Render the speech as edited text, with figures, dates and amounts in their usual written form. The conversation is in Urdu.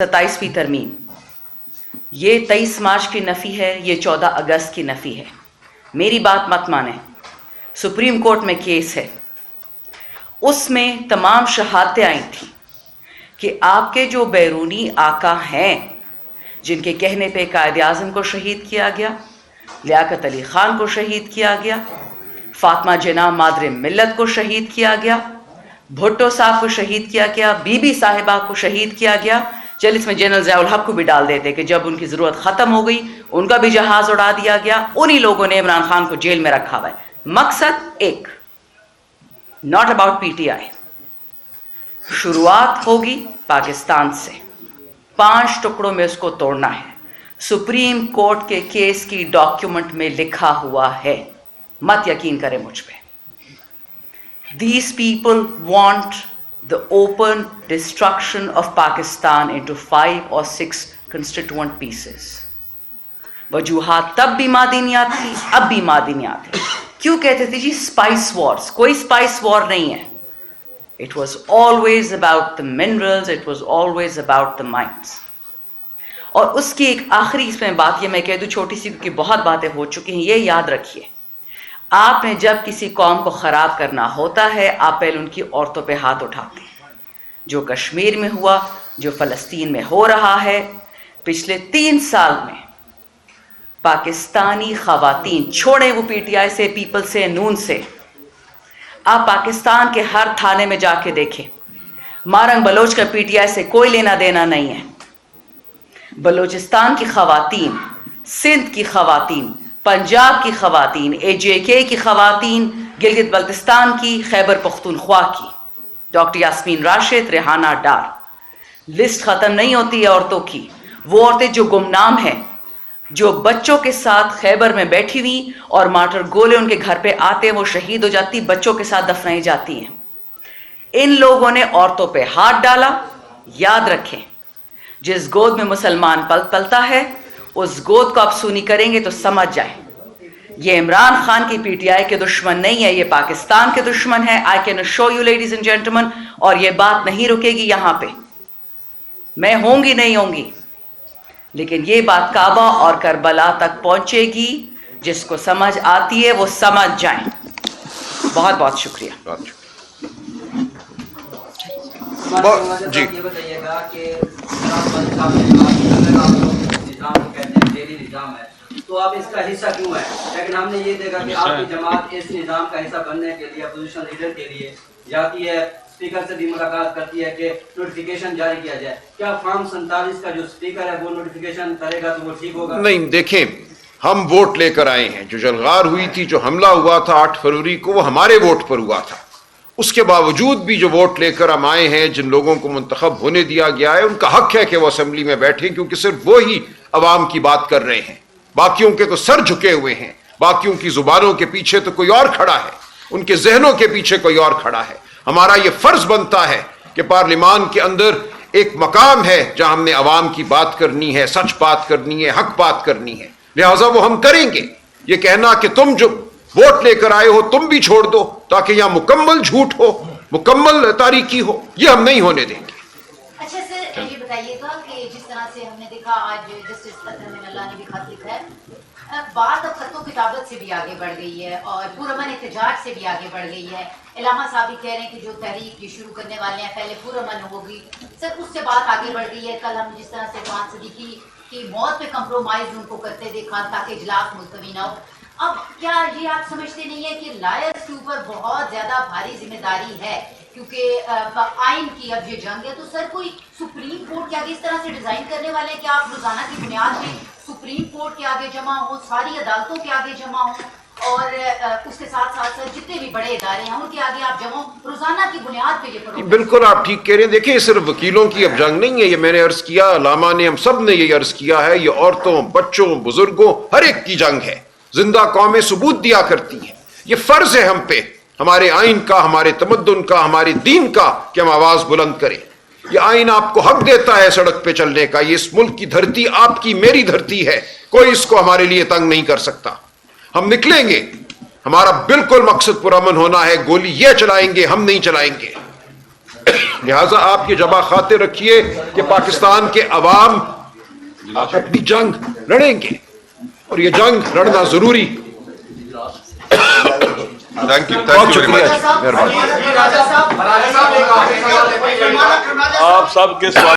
27ویں ترمیم، یہ 23 مارچ کی نفی ہے، یہ 14 اگست کی نفی ہے۔ میری بات مت مانیں، سپریم کورٹ میں کیس ہے، اس میں تمام شہادتیں آئی تھیں کہ آپ کے جو بیرونی آقا ہیں، جن کے کہنے پہ قائد اعظم کو شہید کیا گیا، لیاقت علی خان کو شہید کیا گیا، فاطمہ جناح مادر ملت کو شہید کیا گیا، بھٹو صاحب کو شہید کیا گیا، بی بی صاحبہ کو شہید کیا گیا۔ چل اس میں جنرل ضیاء الحق کو بھی ڈال دیتے کہ جب ان کی ضرورت ختم ہو گئی ان کا بھی جہاز اڑا دیا گیا، انہی لوگوں نے عمران خان کو جیل میں رکھا ہوا ہے۔ مقصد ایک، not about P T I. شروعات ہوگی پاکستان سے، 5 ٹکڑوں میں اس کو توڑنا ہے۔ سپریم کورٹ کے کیس کی ڈاکیومنٹ میں لکھا ہوا ہے، مت یقین کریں مجھ پہ۔ These people want the open destruction of Pakistan into 5 or 6 constituent pieces. وجوہات تب بھی مادینیات تھی، اب بھی مادینیات تھی۔ کیوں کہتے تھے جی اسپائس وارز؟ کوئی اسپائس وار نہیں ہے۔ It was always about the minerals, it was always about the mines. اور اس کی ایک آخری اس میں بات یہ میں کہہ دوں چھوٹی سی، کیونکہ بہت باتیں ہو چکی ہیں، یہ یاد رکھیے، آپ نے جب کسی قوم کو خراب کرنا ہوتا ہے آپ پہلے ان کی عورتوں پہ ہاتھ اٹھاتے ہیں۔ جو کشمیر میں ہوا، جو فلسطین میں ہو رہا ہے، پچھلے 3 سال میں پاکستانی خواتین، چھوڑیں وہ پی ٹی آئی سے، پیپل سے، نون سے، آپ پاکستان کے ہر تھانے میں جا کے دیکھیں، مارنگ بلوچ کا پی ٹی آئی سے کوئی لینا دینا نہیں ہے۔ بلوچستان کی خواتین، سندھ کی خواتین، پنجاب کی خواتین، اے جے کے کی خواتین، گلگت بلتستان کی، خیبر پختونخوا کی، ڈاکٹر یاسمین راشد، ریحانہ ڈار، لسٹ ختم نہیں ہوتی ہے عورتوں کی۔ وہ عورتیں جو گمنام ہیں، جو بچوں کے ساتھ خیبر میں بیٹھی ہوئی اور مارٹر گولے ان کے گھر پہ آتے، وہ شہید ہو جاتی، بچوں کے ساتھ دفنائی جاتی ہیں۔ ان لوگوں نے عورتوں پہ ہاتھ ڈالا۔ یاد رکھیں، جس گود میں مسلمان پلتا ہے اس گود کو آپ سونی کریں گے تو سمجھ جائیں یہ عمران خان کی پی ٹی آئی کے دشمن نہیں ہے، یہ پاکستان کے دشمن ہے۔ I can show you ladies and gentleman, اور یہ بات نہیں رکے گی یہاں پہ، میں ہوں گی نہیں ہوں گی، لیکن یہ بات کعبہ اور کربلا تک پہنچے گی۔ جس کو سمجھ آتی ہے وہ سمجھ جائیں۔ بہت بہت شکریہ۔ جی یہ بتائیے گا کہ نظام ہے تو آپ اس کا حصہ کیوں ہے؟ لیکن ہم نے یہ دیکھا کہ آپ کی جماعت اس نظام کا حصہ بننے کے لیے، اپوزیشن لیڈر کے لیے جاتی ہے، اسپیکر سے بھی ملاقات کرتی ہے کہ نوٹیفیکیشن جاری کیا جائے۔ کیا فارم 47 کا جو اسپیکر ہے وہ نوٹیفیکیشن کرے گا تو وہ ٹھیک ہوگا؟ نہیں، دیکھیں ہم ووٹ لے کر آئے ہیں، جو جلغار ہوئی تھی، جو حملہ ہوا تھا 8 فروری کو، وہ ہمارے ووٹ پر ہوا تھا۔ اس کے باوجود بھی جو ووٹ لے کر ہم آئے ہیں، جن لوگوں کو منتخب ہونے دیا گیا ہے، ان کا حق ہے کہ وہ اسمبلی میں بیٹھیں، کیونکہ صرف وہی عوام کی بات کر رہے ہیں۔ باقیوں کے تو سر جھکے ہوئے ہیں، باقیوں کی زبانوں کے پیچھے تو کوئی اور کھڑا ہے، ان کے ذہنوں کے پیچھے کوئی اور کھڑا ہے۔ ہمارا یہ فرض بنتا ہے کہ پارلیمان کے اندر ایک مقام ہے جہاں ہم نے عوام کی بات کرنی ہے، سچ بات کرنی ہے، حق بات کرنی ہے، لہٰذا وہ ہم کریں گے۔ یہ کہنا کہ تم جو ووٹ لے کر آئے ہو تم بھی چھوڑ دو تاکہ یہاں مکمل جھوٹ ہو، مکمل تاریکی ہو، یہ ہم نہیں ہونے دیں گے۔ اچھا سر، یہ بتائیے گا کہ جس طرح سے ہم نے دیکھا آج جسٹس قطر من اللہ نے بھی خط لکھا ہے، بات اب خط و کتابت سے بھی آگے بڑھ گئی ہے اور پرامن احتجاج سے بھی آگے بڑھ گئی ہے۔ علامہ صاحب کہہ رہے ہیں کہ جو تحریک یہ شروع کرنے والے ہیں پہلے پرامن ہوگی، سر اس سے بات آگے بڑھ گئی ہے۔ کل ہم جس طرح سے فان صدیقی کی موت پہ کمپرومائز ان کو کرتے دیکھا تاکہ اجلاس ملتوی نہ ہو، اب کیا یہ آپ سمجھتے نہیں ہے کہ لائرز کے اوپر بہت زیادہ بھاری ذمہ داری ہے؟ کیونکہ آئین کی اب یہ جنگ ہے، تو سر کوئی سپریم کورٹ کے آگے اس طرح سے ڈیزائن کرنے والے ہیں کہ آپ روزانہ کی بنیاد پہ سپریم کورٹ کے آگے جمع ہوں، ساری عدالتوں کے آگے جمع ہوں، اور اس کے ساتھ ساتھ سر جتنے بھی بڑے ادارے ہیں ان کے آگے آپ جمع ہوں، روزانہ کی بنیاد پہ یہ کرو؟ بالکل آپ ٹھیک کہہ رہے ہیں۔ دیکھیں صرف وکیلوں کی اب جنگ نہیں ہے، یہ میں نے عرض کیا، علامہ نے، ہم سب نے یہ عرض کیا ہے، یہ عورتوں، بچوں، بزرگوں، ہر ایک کی جنگ ہے۔ زندہ قومیں ثبوت دیا کرتی ہیں، یہ فرض ہے ہم پہ، ہمارے آئین کا، ہمارے تمدن کا، ہمارے دین کا، کہ ہم آواز بلند کریں۔ یہ آئین آپ کو حق دیتا ہے سڑک پہ چلنے کا، یہ اس ملک کی دھرتی آپ کی میری دھرتی ہے، کوئی اس کو ہمارے لیے تنگ نہیں کر سکتا۔ ہم نکلیں گے، ہمارا بالکل مقصد پرامن ہونا ہے، گولی یہ چلائیں گے، ہم نہیں چلائیں گے۔ لہٰذا آپ یہ جمع خاطر رکھیے کہ پاکستان کے عوام اپنی جنگ لڑیں گے اور یہ جنگ لڑنا ضروری. Thank you very much. مہربانی. آپ سب کے سوال